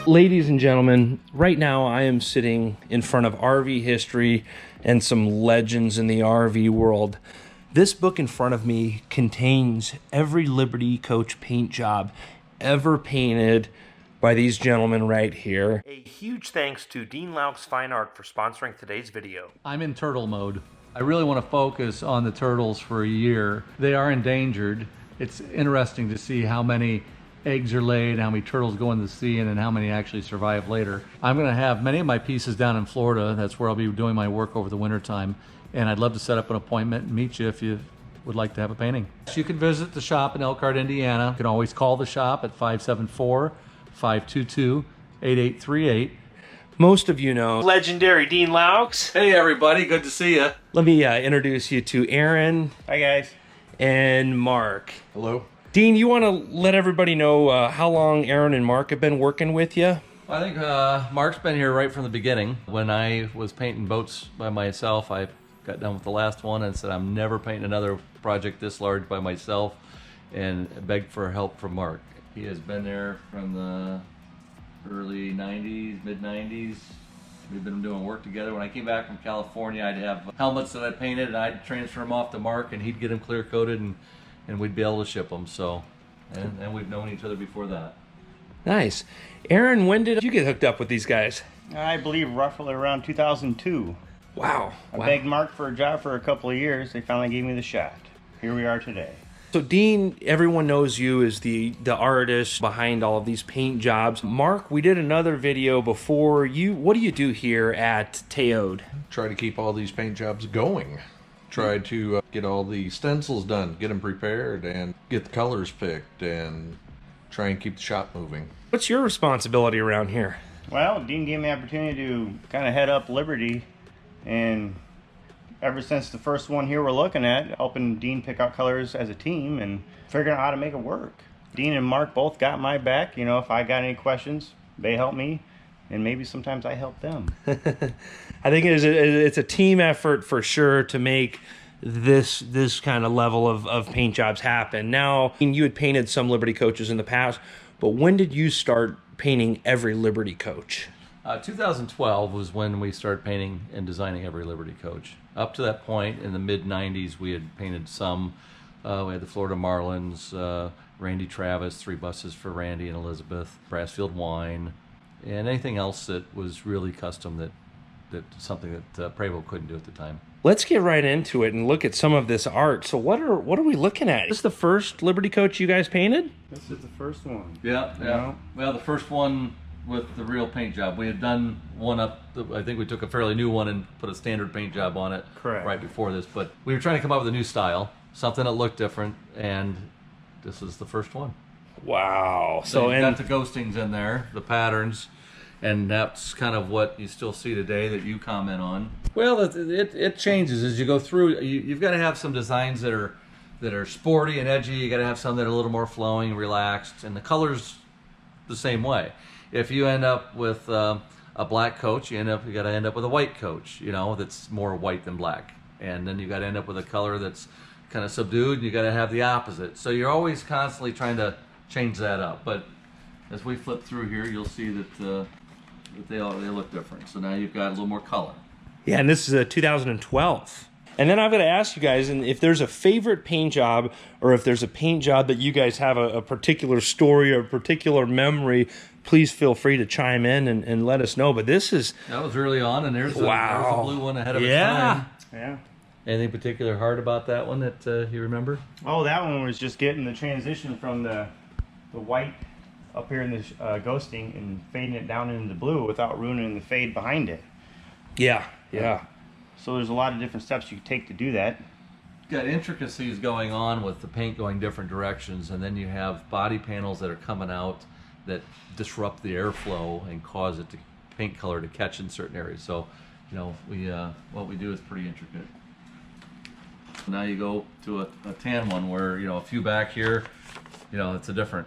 Ladies and gentlemen, right now I am sitting in front of RV history and some legends in the RV world. This book in front of me contains every Liberty Coach paint job ever painted by these gentlemen right here. A huge thanks to Dean Loucks Fine Art for sponsoring today's video. I'm in turtle mode. I really want to focus on the turtles for a year. They are endangered. It's interesting to see how many eggs are laid, how many turtles go in the sea, and then how many actually survive later. I'm going to have many of my pieces down in Florida. That's where I'll be doing my work over the winter time. And I'd love to set up an appointment and meet you if you would like to have a painting. You can visit the shop in Elkhart, Indiana. You can always call the shop at 574-522-8838. Most of you know legendary Dean Loucks. Hey everybody, good to see you. Let me introduce you to Aaron. Hi guys. And Mark. Hello. Dean, you want to let everybody know how long Aaron and Mark have been working with you? I think Mark's been here right from the beginning. When I was painting boats by myself, I got done with the last one and said I'm never painting another project this large by myself, and begged for help from Mark. He has been there from the early 90s, mid 90s. We've been doing work together. When I came back from California, I'd have helmets that I painted and I'd transfer them off to Mark and he'd get them clear coated and we'd be able to ship them. So, and we've known each other before that. Nice. Aaron, when did you get hooked up with these guys? I believe roughly around 2002. Wow. I begged Mark for a job for a couple of years. They finally gave me the shot. Here we are today. So Dean, everyone knows you as the artist behind all of these paint jobs. Mark, we did another video before you. What do you do here at Teode? Try to keep all these paint jobs going. Try to get all the stencils done, get them prepared, and get the colors picked, and try and keep the shop moving. What's your responsibility around here? Well, Dean gave me the opportunity to kind of head up Liberty, and ever since the first one here we're looking at, helping Dean pick out colors as a team and figuring out how to make it work. Dean and Mark both got my back. You know, if I got any questions, they help me, and maybe sometimes I help them. I think it's a team effort for sure to make this kind of level of paint jobs happen. Now, you had painted some Liberty coaches in the past, but when did you start painting every Liberty coach? 2012 was when we started painting and designing every Liberty coach. Up to that point, in the mid-90s, we had painted some. We had the Florida Marlins, Randy Travis, 3 buses for Randy and Elizabeth, Brassfield Wine, and anything else that was really custom that something that Prevost couldn't do at the time. Let's get right into it and look at some of this art. So what are we looking at? Is this the first Liberty coach you guys painted? This is the first one. Yeah. Well, the first one with the real paint job. We had done one up, I think we took a fairly new one and put a standard paint job on it. Correct. Right before this, but we were trying to come up with a new style, something that looked different, and this is the first one. Wow. So you got the ghostings in there, the patterns, and that's kind of what you still see today that you comment on. Well, it changes as you go through. You've got to have some designs that are sporty and edgy. You got to have some that are a little more flowing, relaxed, and the colors the same way. If you end up with a black coach, you got to end up with a white coach, you know, that's more white than black. And then you got to end up with a color that's kind of subdued, and you got to have the opposite. So you're always constantly trying to change that up. But as we flip through here, you'll see that they look different. So now you've got a little more color. Yeah, and this is 2012. And then I've got to ask you guys, and if there's a favorite paint job, or if there's a paint job that you guys have a particular story or a particular memory, please feel free to chime in and let us know. But this is... That was early on, and there's wow. a blue one ahead of its time. Yeah. Anything particular hard about that one that you remember? Oh, that one was just getting the transition from the white up here in the ghosting and fading it down into the blue without ruining the fade behind it. Yeah. So there's a lot of different steps you can take to do that. Got intricacies going on with the paint going different directions, and then you have body panels that are coming out that disrupt the airflow and cause it to paint color to catch in certain areas. So, you know, what we do is pretty intricate. Now you go to a tan one where, you know, a few back here, you know, it's a different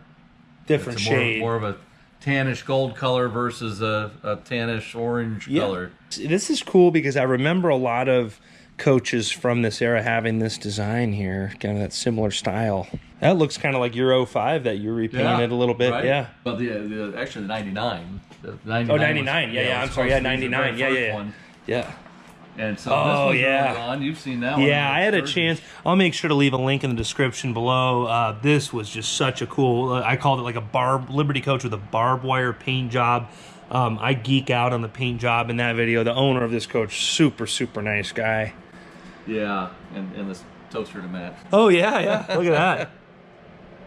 shade. More of a tannish gold color versus a tannish orange color. This is cool because I remember a lot of coaches from this era having this design here, kind of that similar style. That looks kind of like your 05 that you repainted a little bit. Right? Yeah. But actually the 99. The 99 Oh, 99. Yeah. I'm sorry. Yeah, 99. Yeah. Yeah. And so this was early on. You've seen that one. Yeah, I had a chance. I'll make sure to leave a link in the description below. This was just such a cool, I called it like a Liberty coach with a barbed wire paint job. I geek out on the paint job in that video. The owner of this coach, super, super nice guy. Yeah, and this toaster to match. Oh, yeah. Look at that.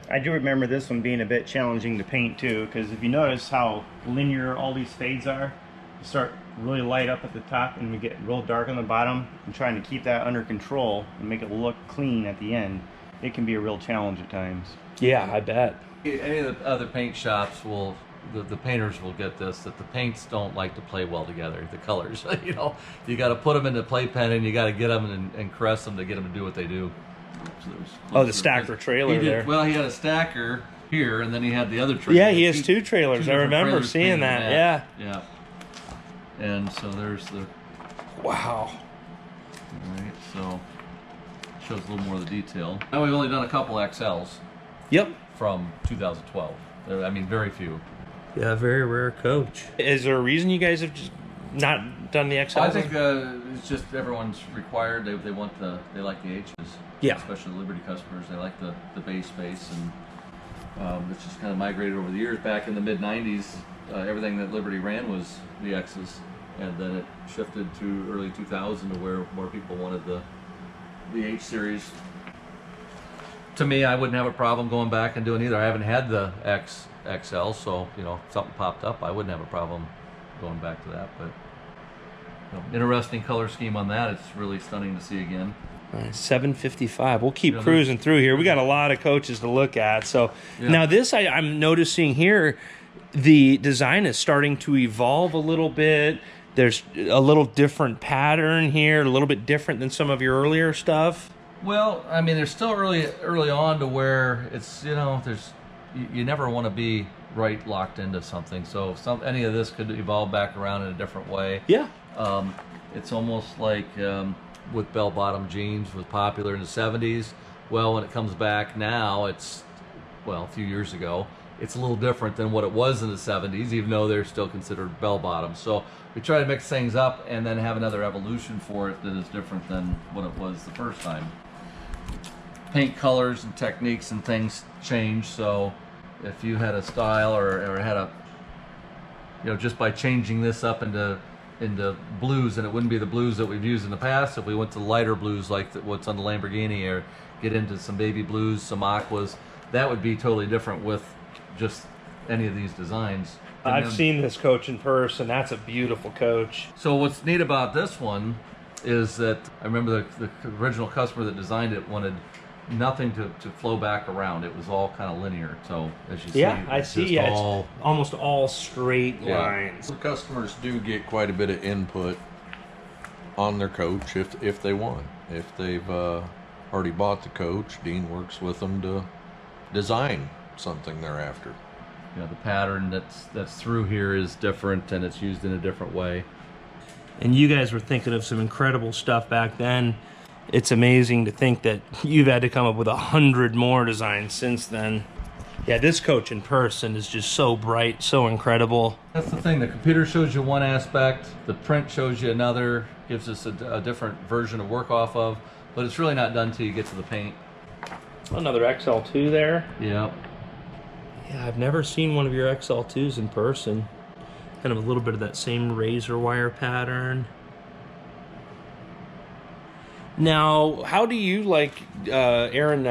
I do remember this one being a bit challenging to paint too, because if you notice how linear all these fades are, you start really light up at the top and we get real dark on the bottom, and trying to keep that under control and make it look clean at the end, it can be a real challenge at times. Yeah, I bet. Any of the other paint shops will, the painters will get this, that the paints don't like to play well together, the colors. You know, you got to put them in the play pen and you got to get them and caress them to get them to do what they do. Oh, the stacker trailer there. Well, he had a stacker here, and then he had the other trailer. Yeah, he has two trailers. I remember seeing that. Yeah. Yeah. And so there's the. Wow. All right, so shows a little more of the detail. Now we've only done a couple XLs. Yep. From 2012. I mean, very few. Yeah, very rare coach. Is there a reason you guys have just not done the XL? I think it's just everyone's required. They want they like the H's. Yeah. Especially the Liberty customers. They like the base space, and it's just kind of migrated over the years. Back in the mid '90s, everything that Liberty ran was the X's, and then it shifted to early 2000 to where more people wanted the H series. To me, I wouldn't have a problem going back and doing either. I haven't had the XL, so you know, if something popped up, I wouldn't have a problem going back to that. But interesting color scheme on that. It's really stunning to see again. 755. We'll keep cruising through here. We got a lot of coaches to look at. So now this, I'm noticing here, the design is starting to evolve a little bit. There's a little different pattern here, a little bit different than some of your earlier stuff. Well, I mean, they're still early on to where it's, you know, you never want to be right locked into something. So any of this could evolve back around in a different way. Yeah. It's almost like with bell-bottom jeans was popular in the 70s. Well, when it comes back now, it's, well, a few years ago, it's a little different than what it was in the 70s, even though they're still considered bell-bottoms. So we try to mix things up and then have another evolution for it that is different than what it was the first time. Paint colors and techniques and things change, so if you had a style or had a, you know, just by changing this up into blues, and it wouldn't be the blues that we've used in the past. If we went to lighter blues like what's on the Lamborghini, or get into some baby blues, some aquas, that would be totally different with just any of these designs. I've seen this coach in person. That's a beautiful coach. So what's neat about this one is that I remember the original customer that designed it wanted nothing to flow back around. It was all kind of linear. So as you see, I see. Yeah, it's almost all straight lines. The customers do get quite a bit of input on their coach if they want. If they've already bought the coach, Dean works with them to design something they're after. You know, the pattern that's through here is different, and it's used in a different way. And you guys were thinking of some incredible stuff back then. It's amazing to think that you've had to come up with 100 more designs since then. Yeah, this coach in person is just so bright, so incredible. That's the thing. The computer shows you one aspect, the print shows you another, gives us a different version to work off of, but it's really not done till you get to the paint. Another XL2 there. Yeah. Yeah, I've never seen one of your XL2s in person. Kind of a little bit of that same razor wire pattern. Now, how do you like, Aaron,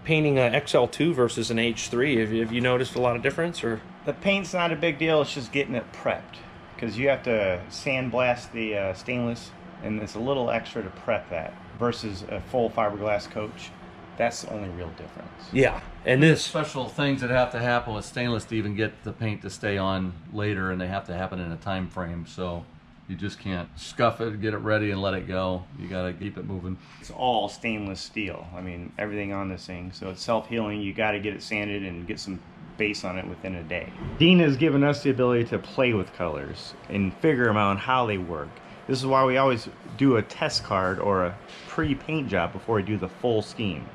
painting an XL2 versus an H3? Have you noticed a lot of difference? Or The paint's not a big deal, it's just getting it prepped. Because you have to sandblast the stainless, and it's a little extra to prep that, versus a full fiberglass coach. That's the only real difference. yeah, and this Special things that have to happen with stainless to even get the paint to stay on later, and they have to happen in a time frame. So you just can't scuff it, get it ready, and let it go. You got to keep it moving. It's all stainless steel. I mean, everything on this thing. So it's self-healing. You got to get it sanded and get some base on it within a day. Dean has given us the ability to play with colors and figure them out how they work. This is why we always do a test card or a pre-paint job before we do the full scheme.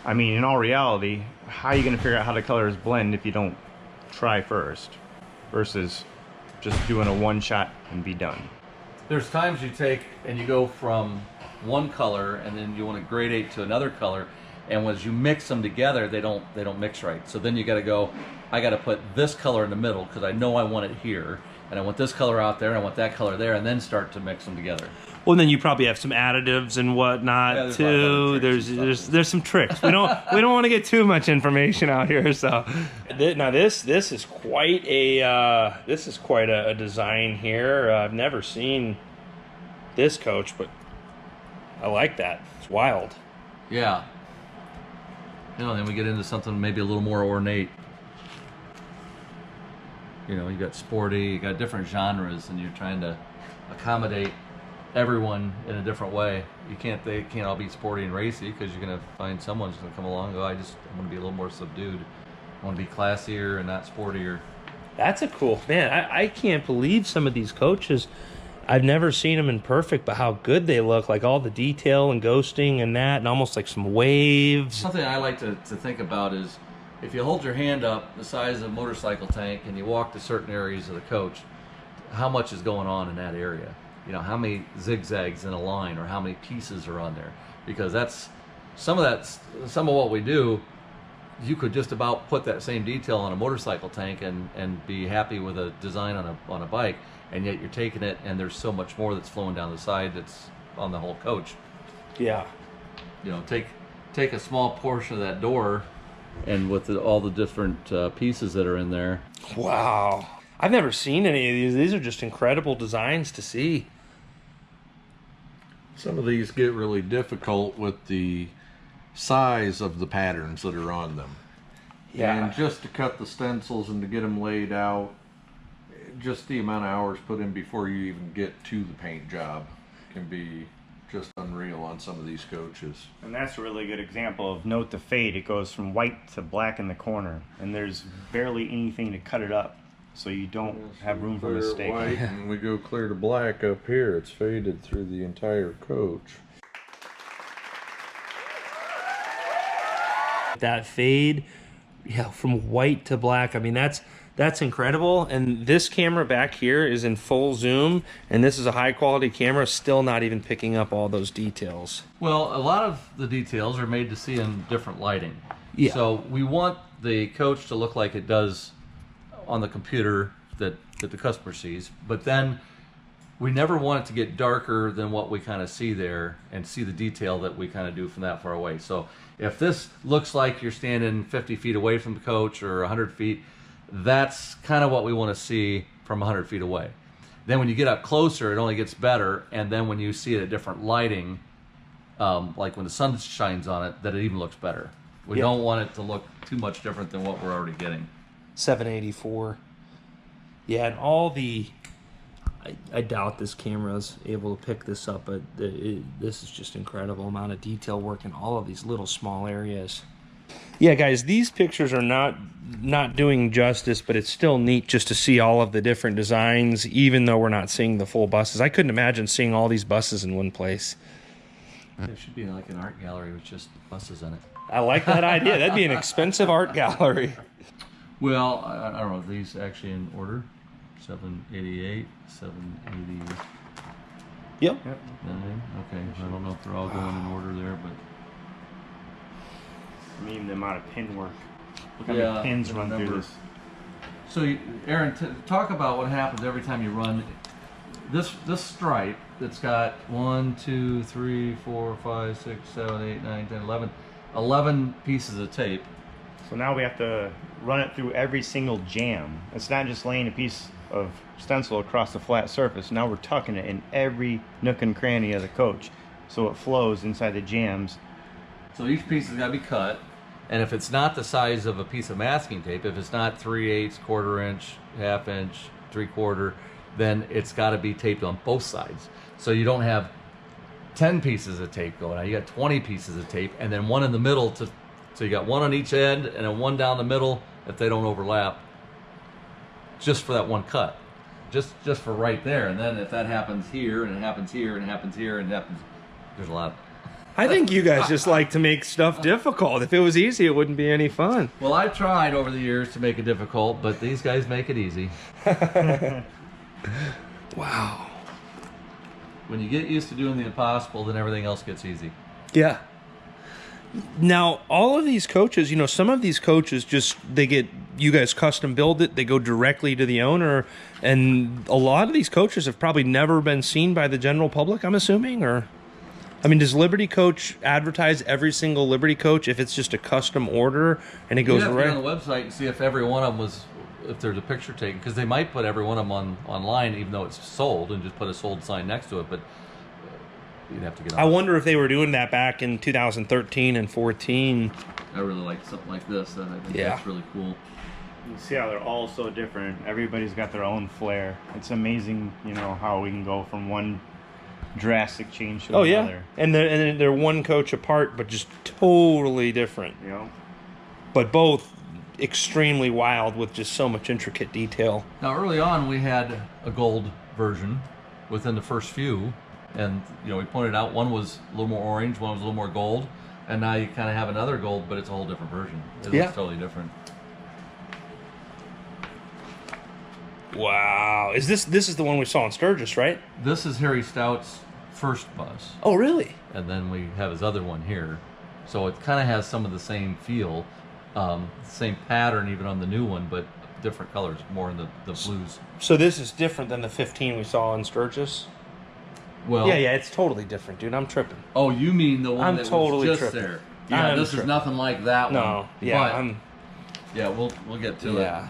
I mean, in all reality, how are you going to figure out how the colors blend if you don't try first? Versus just doing a one shot and be done. There's times you take and you go from one color and then you want to gradate to another color, and as you mix them together, they don't mix right. So then you got to go, I got to put this color in the middle because I know I want it here, and I want this color out there, and I want that color there, and then start to mix them together. Well, then you probably have some additives and whatnot too. There's some tricks. We don't want to get too much information out here. So now this is quite a design here. I've never seen this coach, but I like that. It's wild. Yeah. You know, then we get into something maybe a little more ornate. You know, you got sporty, you got different genres, and you're trying to accommodate everyone in a different way. They can't all be sporty and racy, because you're going to find someone's going to come along and go, I want to be a little more subdued. I want to be classier and not sportier. That's a cool, man. I can't believe some of these coaches. I've never seen them in perfect, but how good they look. Like all the detail and ghosting and that, and almost like some waves. Something I like to think about is, if you hold your hand up the size of a motorcycle tank and you walk to certain areas of the coach, how much is going on in that area? You know, how many zigzags in a line, or how many pieces are on there? Because some of what we do, you could just about put that same detail on a motorcycle tank and be happy with a design on a bike, and yet you're taking it and there's so much more that's flowing down the side that's on the whole coach. Yeah. You know, take a small portion of that door, and with all the different pieces that are in there. Wow. I've never seen any of these. These are just incredible designs to see. Some of these get really difficult with the size of the patterns that are on them. Yeah. And just to cut the stencils and to get them laid out, just the amount of hours put in before you even get to the paint job can be just unreal on some of these coaches. And that's a really good example of note the fade. It goes from white to black in the corner, and there's barely anything to cut it up, so you don't have room for mistake. White, and we go clear to black up here. It's faded through the entire coach. That fade, yeah, from white to black. I mean, that's incredible. And this camera back here is in full zoom, and this is a high quality camera, still not even picking up all those details. Well, a lot of the details are made to see in different lighting. Yeah. So we want the coach to look like it does on the computer that the customer sees, but then we never want it to get darker than what we kind of see there and see the detail that we kind of do from that far away. So if this looks like you're standing 50 feet away from the coach or 100 feet, that's kind of what we want to see from 100 feet away. Then when you get up closer, it only gets better, and then when you see it at different lighting, like when the sun shines on it, that it even looks better. We don't want it to look too much different than what we're already getting. 784. Yeah, and all the... I doubt this camera's able to pick this up, but this is just incredible amount of detail work in all of these little small areas. Yeah, guys, these pictures are not doing justice, but it's still neat just to see all of the different designs, even though we're not seeing the full buses. I couldn't imagine seeing all these buses in one place. There should be like an art gallery with just buses in it. I like that idea. That'd be an expensive art gallery. Well, I don't know, are these actually in order? 788, 780. Yep. 9. Okay, I don't know if they're all going in order there, but I mean, the amount of pin work. Look how many pins run through this. So, Aaron, talk about what happens every time you run this stripe that's got 1, 2, 3, 4, 5, 6, 7, 8, 9, 10, 11, 11 pieces of tape. So now we have to run it through every single jam. It's not just laying a piece of stencil across the flat surface. Now we're tucking it in every nook and cranny of the coach, so it flows inside the jams. So each piece has got to be cut, and if it's not the size of a piece of masking tape, if it's not 3/8, 1/4 inch, 1/2 inch, 3/4, then it's got to be taped on both sides. So you don't have 10 pieces of tape going out. You got 20 pieces of tape, and then one in the middle so you got one on each end and then one down the middle if they don't overlap, just for that one cut. just for right there. And then if that happens here, and it happens here, and it happens here, and it happens, there's a lot. I think you guys just like to make stuff difficult. If it was easy, it wouldn't be any fun. Well, I've tried over the years to make it difficult, but these guys make it easy. Wow. When you get used to doing the impossible, then everything else gets easy. Yeah. Now, all of these coaches, you know, some of these coaches they get, you guys custom build it, they go directly to the owner, and a lot of these coaches have probably never been seen by the general public, I'm assuming, or... I mean, does Liberty Coach advertise every single Liberty Coach if it's just a custom order and it goes You have to right get on the website and see if every one of them was, if there's a picture taken, because they might put every one of them online, even though it's sold, and just put a sold sign next to it. But you'd have to get on. I wonder if they were doing that back in 2013 and 14. I really like something like this. I think Yeah. that's really cool. You see how they're all so different. Everybody's got their own flair. It's amazing, you know, how we can go from one drastic change to Oh another. yeah, and they're one coach apart, but just totally different. You know? But both extremely wild with just so much intricate detail. Now, early on, we had a gold version within the first few, and you know, we pointed out one was a little more orange, one was a little more gold, and now you kind of have another gold, but it's a whole different version. It Yeah. looks totally different. Wow, this is the one we saw in Sturgis, right? This is Harry Stout's first bus, Oh really? and then we have his other one here. So it kind of has some of the same feel, same pattern even on the new one, but different colors, more in the blues. So this is different than the 15 we saw in Sturgis. Well, Yeah, it's totally different, dude. I'm tripping. Oh, you mean the one I'm that totally was just tripping. there? Yeah, I'm this is tripping. nothing like that one. No, yeah, but, yeah, we'll get to it. yeah.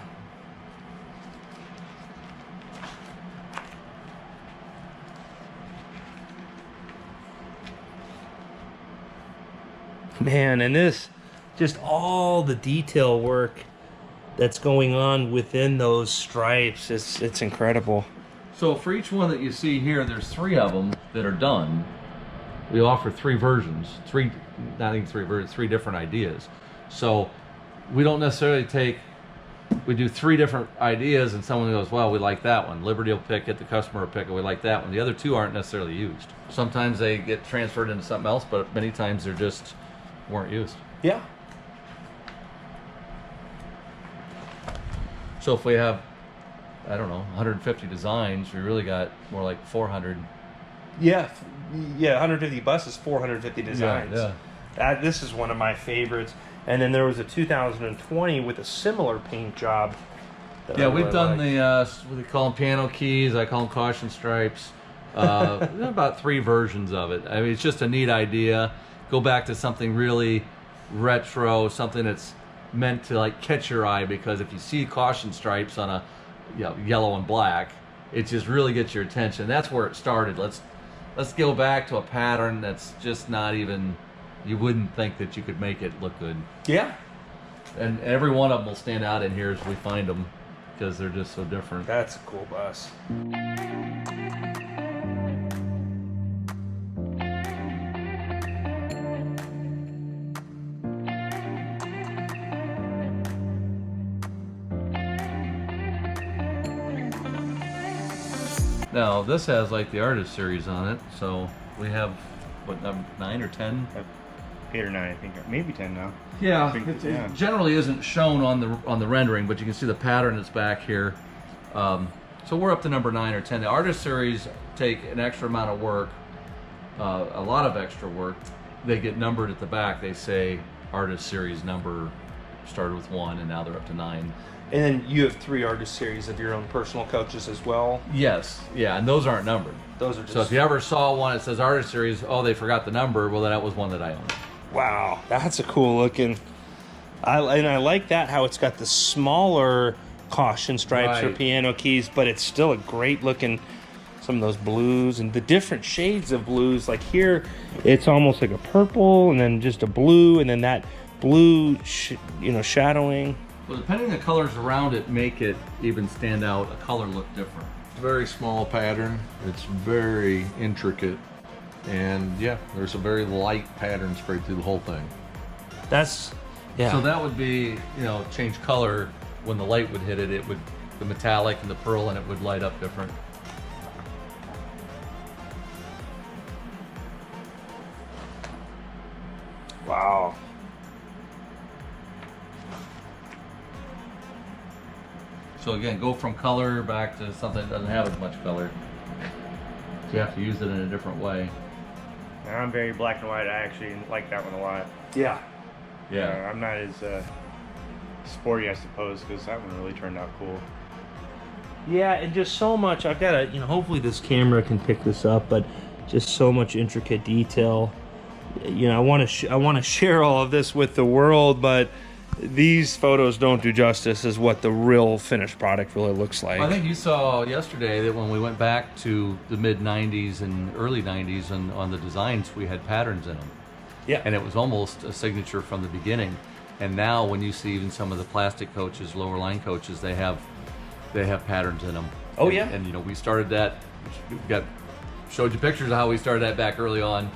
Man, and this, just all the detail work that's going on within those stripes, it's incredible. So for each one that you see here, there's 3 of them that are done. We offer 3 versions, 3 different ideas. So we don't necessarily we do 3 different ideas, and someone goes, well, we like that one. Liberty will pick it, the customer will pick it, we like that one. The other 2 aren't necessarily used. Sometimes they get transferred into something else, but many times they're just weren't used. Yeah. So if we have, I don't know, 150 designs, we really got more like 400. Yeah, 150 buses, 450 designs. Yeah. This is one of my favorites. And then there was a 2020 with a similar paint job. that I Yeah, we've really done liked. what they call them, piano keys. I call them caution stripes. About 3 versions of it. I mean, it's just a neat idea. Go back to something really retro, something that's meant to like catch your eye, because if you see caution stripes on a yellow and black, it just really gets your attention. That's where it started. Let's go back to a pattern that's just not even, you wouldn't think that you could make it look good. Yeah. And every one of them will stand out in here as we find them, because they're just so different. That's a cool bus. Now this has like the artist series on it, so we have what, number 9 or 10? 8 or 9, I think, or maybe 10 now. Yeah, I think, it generally isn't shown on the rendering, but you can see the pattern that's back here. So we're up to number 9 or 10. The artist series take an extra amount of work, a lot of extra work. They get numbered at the back. They say artist series number started with 1, and now they're up to 9. And then you have 3 artist series of your own personal coaches as well. Yes, yeah, and those aren't numbered. Those are just... So if you ever saw one that says artist series, oh, they forgot the number, well, that was one that I owned. Wow, that's a cool looking. I like that, how it's got the smaller caution stripes for Right. piano keys, but it's still a great looking. Some of those blues and the different shades of blues. Like here, it's almost like a purple, and then just a blue, and then that blue, shadowing. Well, depending on the colors around it, make it even stand out. A color look different. Very small pattern. It's very intricate. And yeah, there's a very light pattern sprayed through the whole thing. That's, yeah. So that would be, change color when the light would hit it. It would the metallic and the pearl, and it would light up different. Wow. So again, go from color back to something that doesn't have as much color. So you have to use it in a different way. And I'm very black and white. I actually like that one a lot. Yeah. I'm not as sporty, I suppose, because that one really turned out cool. Yeah, and just so much. I've got to, hopefully this camera can pick this up, but just so much intricate detail. I want to share all of this with the world, but these photos don't do justice as what the real finished product really looks like. I think you saw yesterday that when we went back to the mid 90s and early 90s and on the designs, we had patterns in them. Yeah. And it was almost a signature from the beginning. And now when you see even some of the plastic coaches, lower line coaches, they have patterns in them. Oh, and, yeah. And we started that. Showed you pictures of how we started that back early on.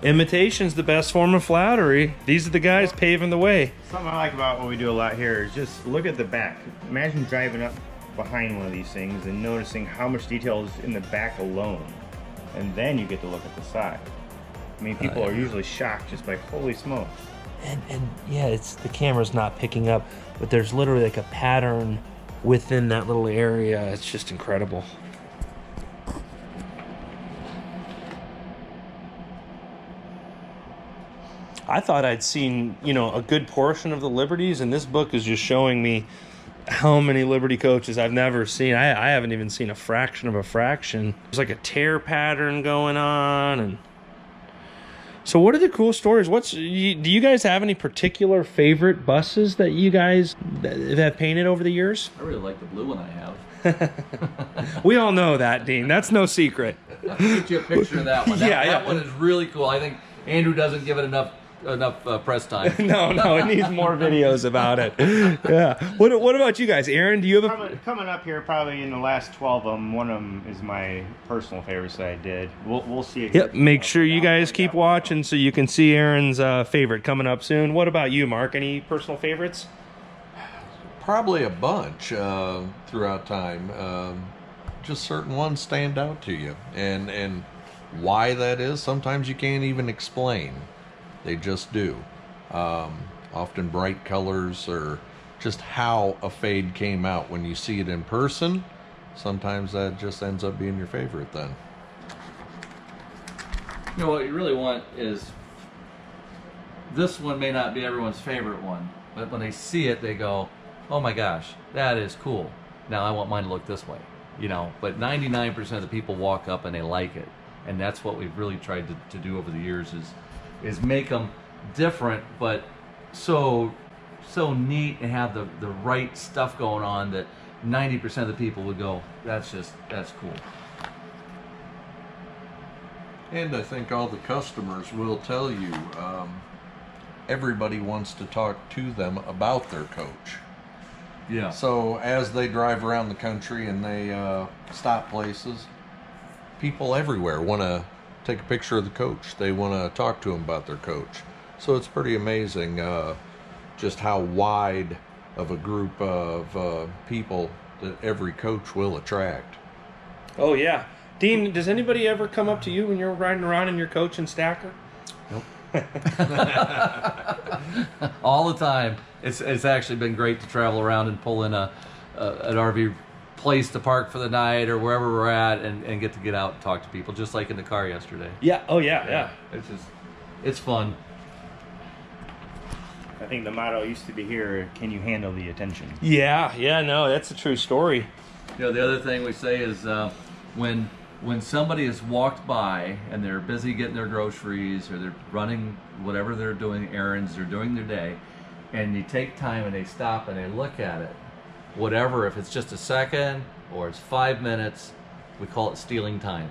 Imitation's the best form of flattery. These are the guys paving the way. Something I like about what we do a lot here is just look at the back. Imagine driving up behind one of these things and noticing how much detail is in the back alone. And then you get to look at the side. I mean, people are usually shocked just by, holy smokes. And yeah, it's the camera's not picking up, but there's literally like a pattern within that little area. It's just incredible. I thought I'd seen, a good portion of the Liberties, and this book is just showing me how many Liberty coaches I've never seen. I haven't even seen a fraction of a fraction. There's like a tear pattern going on, and so what are the cool stories? Do you guys have any particular favorite buses that you guys have painted over the years? I really like the blue one I have. We all know that, Dean. That's no secret. I'll get you a picture of that one. That one is really cool. I think Andrew doesn't give it enough press time. No, it needs more videos about it. Yeah. What about you guys? Aaron, do you have coming up here probably in the last 12 of them? One of them is my personal favorites that I did. We'll see it. Yep. Make sure you guys keep watching so you can see Aaron's favorite coming up soon. What about you, Mark? Any personal favorites? Probably a bunch throughout time. Just certain ones stand out to you, and why that is, sometimes you can't even explain. They just do. Often bright colors, or just how a fade came out when you see it in person. Sometimes that just ends up being your favorite then. What you really want is, this one may not be everyone's favorite one, but when they see it, they go, oh my gosh, that is cool. Now I want mine to look this way. But 99% of the people walk up and they like it. And that's what we've really tried to do over the years is make them different, but so neat, and have the right stuff going on that 90% of the people would go, that's cool. And I think all the customers will tell you, everybody wants to talk to them about their coach. Yeah. So as they drive around the country and they stop places, people everywhere want to take a picture of the coach. They want to talk to them about their coach. So it's pretty amazing just how wide of a group of people that every coach will attract. Oh, yeah. Dean, does anybody ever come up to you when you're riding around in your coach and stacker? Nope. All the time. It's actually been great to travel around and pull in an RV place to park for the night or wherever we're at, and get out and talk to people, just like in the car yesterday. Yeah. Oh, yeah. It's fun. I think the motto used to be here, can you handle the attention? Yeah, no, that's a true story. The other thing we say is when somebody has walked by and they're busy getting their groceries, or they're running whatever they're doing, errands, they're doing their day, and you take time and they stop and they look at it, whatever, if it's just a second or it's 5 minutes, we call it stealing time.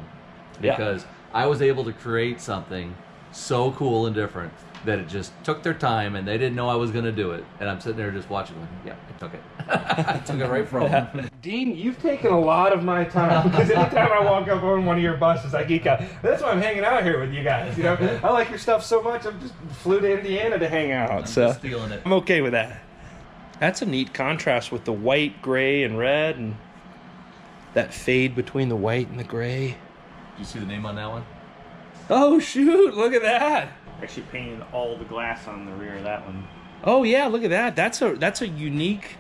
Because I was able to create something so cool and different that it just took their time, and they didn't know I was going to do it. And I'm sitting there just watching, like, yeah, I took it. I took it right from them. Dean, you've taken a lot of my time, because anytime I walk up on one of your buses, I geek out. That's why I'm hanging out here with you guys. I like your stuff so much, I'm just flew to Indiana to hang out. I'm just stealing it. I'm okay with that. That's a neat contrast with the white, gray, and red, and that fade between the white and the gray. Do you see the name on that one? Oh shoot, look at that. Actually painted all the glass on the rear of that one. Oh yeah, look at that. That's a unique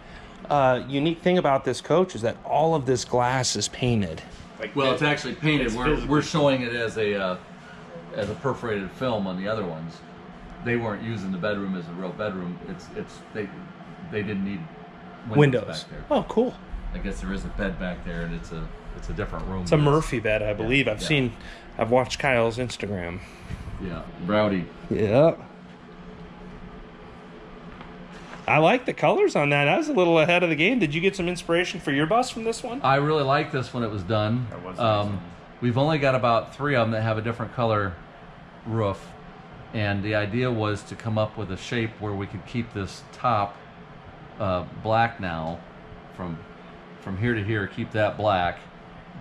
thing about this coach, is that all of this glass is painted. Like Well, it's actually painted. It's We're physically showing it as a perforated film on the other ones. They weren't using the bedroom as a real bedroom. They didn't need windows back there. Oh, cool. I guess there is a bed back there, and it's a different room. It's a Murphy bed, I believe. Yeah. I've watched Kyle's Instagram. Yeah, Browdy. Yeah. I like the colors on that. I was a little ahead of the game. Did you get some inspiration for your bus from this one? I really like this when it was done. That was nice. We've only got about 3 of them that have a different color roof, and the idea was to come up with a shape where we could keep this top black now from here to here, keep that black,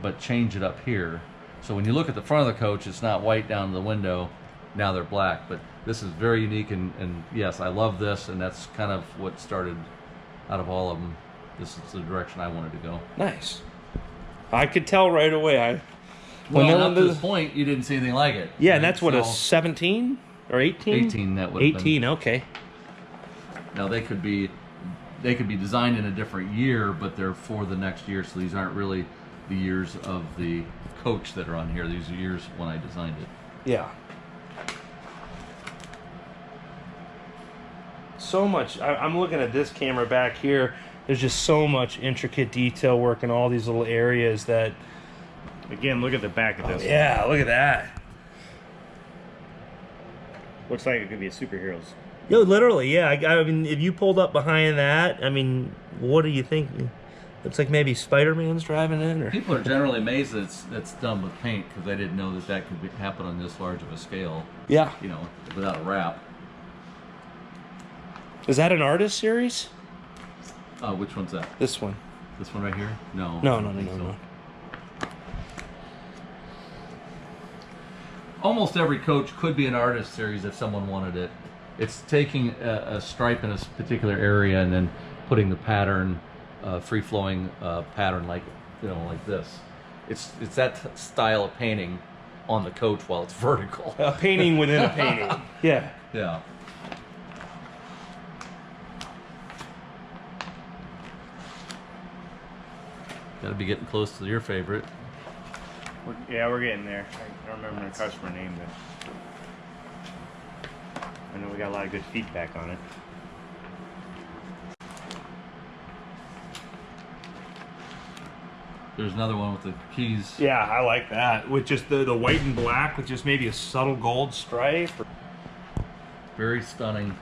but change it up here. So when you look at the front of the coach, it's not white down the window. Now they're black, but this is very unique, and yes, I love this, and that's kind of what started out of all of them. This is the direction I wanted to go. Nice. I could tell right away. Well, up to this point, you didn't see anything like it. Yeah, right? and that's what, a 17 or 18? 18, that would have been. 18, okay. Now they could be designed in a different year, but they're for the next year, so these aren't really the years of the coach that are on here. These are years when I designed it. Yeah. So much. I'm looking at this camera back here. There's just so much intricate detail work in all these little areas that... Again, look at the back of this. Yeah, look at that. Looks like it could be a superhero's. Yo, literally, yeah. I mean, if you pulled up behind that, I mean, what do you think? Looks like maybe Spider-Man's driving in, or... People are generally amazed that it's done with paint, because they didn't know that could happen on this large of a scale. Yeah. You know, without a wrap. Is that an artist series? Which one's that? This one. This one right here? No. No. I don't think so. Almost every coach could be an artist series if someone wanted it. It's taking a stripe in a particular area and then putting the pattern, free-flowing pattern like this. It's that style of painting on the coach while it's vertical. A painting within a painting. Yeah. Yeah. Got to be getting close to your favorite. We're getting there. I don't remember the customer name, but I know we got a lot of good feedback on it. There's another one with the keys. Yeah, I like that. With just the white and black with just maybe a subtle gold stripe. Very stunning.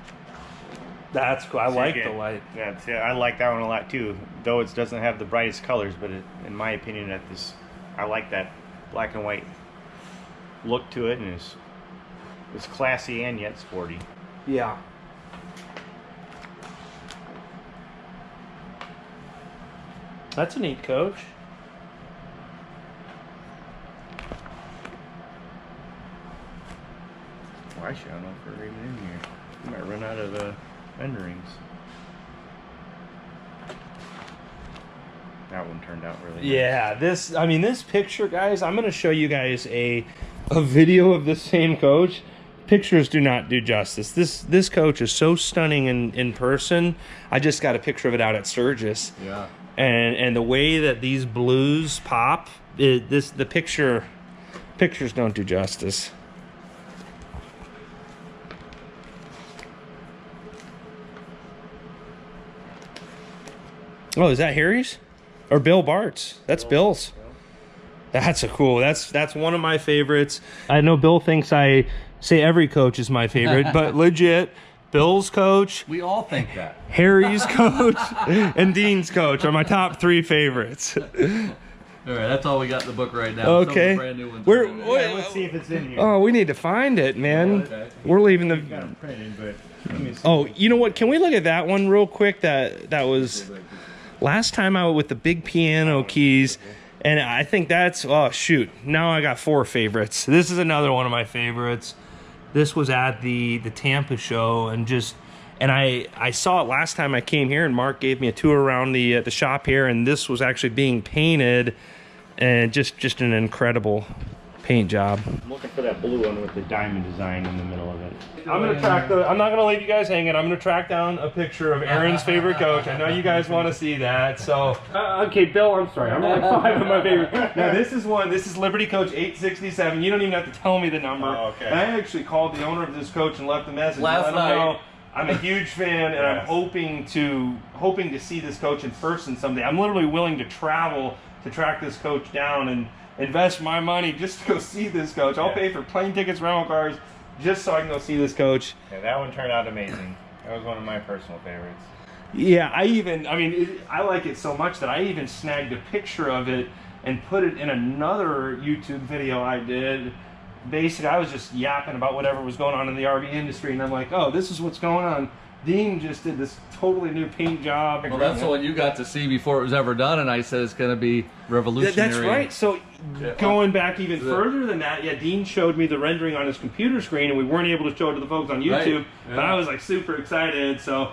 That's cool. I like again, the light. Yeah, I like that one a lot too. Though it doesn't have the brightest colors, but in my opinion, I like that black and white look to it, and it's classy and yet sporty. Yeah. That's a neat coach. Well, actually, I don't know if we're even in here. We might run out of renderings. That one turned out really nice. Yeah, this picture, guys, I'm going to show you guys a video of this same coach. Pictures do not do justice. This coach is so stunning in person. I just got a picture of it out at Sturgis. Yeah. And the way that these blues pop, the pictures don't do justice. Oh, is that Harry's? Or Bill Bart's? That's Bill's. That's a cool. That's one of my favorites. I know Bill thinks I say every coach is my favorite, but legit, Bill's coach, We all think that. Harry's coach, and Dean's coach are my top 3 favorites. All right, that's all we got in the book right now. Okay. Some of the brand new ones. Let's see if it's in here. Oh, we need to find it, man. Okay. We're leaving Got the. them printed, but let me see. Oh, you know what? Can we look at that one real quick? That was last time I was with the big piano keys, and I think that's. Oh shoot! Now I got 4 favorites. This is another one of my favorites. This was at the Tampa show, and just And I saw it last time I came here, and Mark gave me a tour around the shop here, and this was actually being painted, and just an incredible paint job. I'm looking for that blue one with the diamond design in the middle of it. I'm not gonna leave you guys hanging. I'm gonna track down a picture of Aaron's favorite coach. I know you guys want to see that. So okay, Bill, I'm sorry. I'm like 5 of my favorite. Now this is Liberty Coach 867. You don't even have to tell me the number. Oh, okay. I actually called the owner of this coach and left a message. Last night. I'm a huge fan, and I'm hoping to see this coach in person someday. I'm literally willing to travel to track this coach down and invest my money just to go see this coach. I'll pay for plane tickets, rental cars, just so I can go see this coach. Yeah, that one turned out amazing. That was one of my personal favorites. Yeah, I like it so much that I even snagged a picture of it and put it in another YouTube video I did. Basically, I was just yapping about whatever was going on in the RV industry, and I'm like, oh, this is what's going on. Dean just did this totally new paint job. Well, that's the one you got to see before it was ever done, and I said it's going to be revolutionary. That's right. So going back even further than that, Dean showed me the rendering on his computer screen, and we weren't able to show it to the folks on YouTube, but I was like super excited. So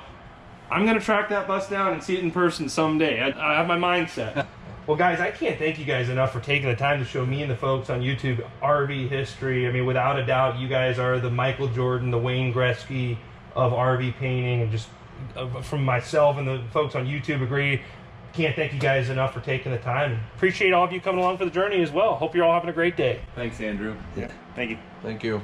I'm going to track that bus down and see it in person someday. I have my mind set. Well, guys, I can't thank you guys enough for taking the time to show me and the folks on YouTube RV history. I mean, without a doubt, you guys are the Michael Jordan, the Wayne Gretzky of RV painting, and just from myself and the folks on YouTube agree. Can't thank you guys enough for taking the time. Appreciate all of you coming along for the journey as well. Hope you're all having a great day. Thanks, Andrew. Yeah, thank you. Thank you.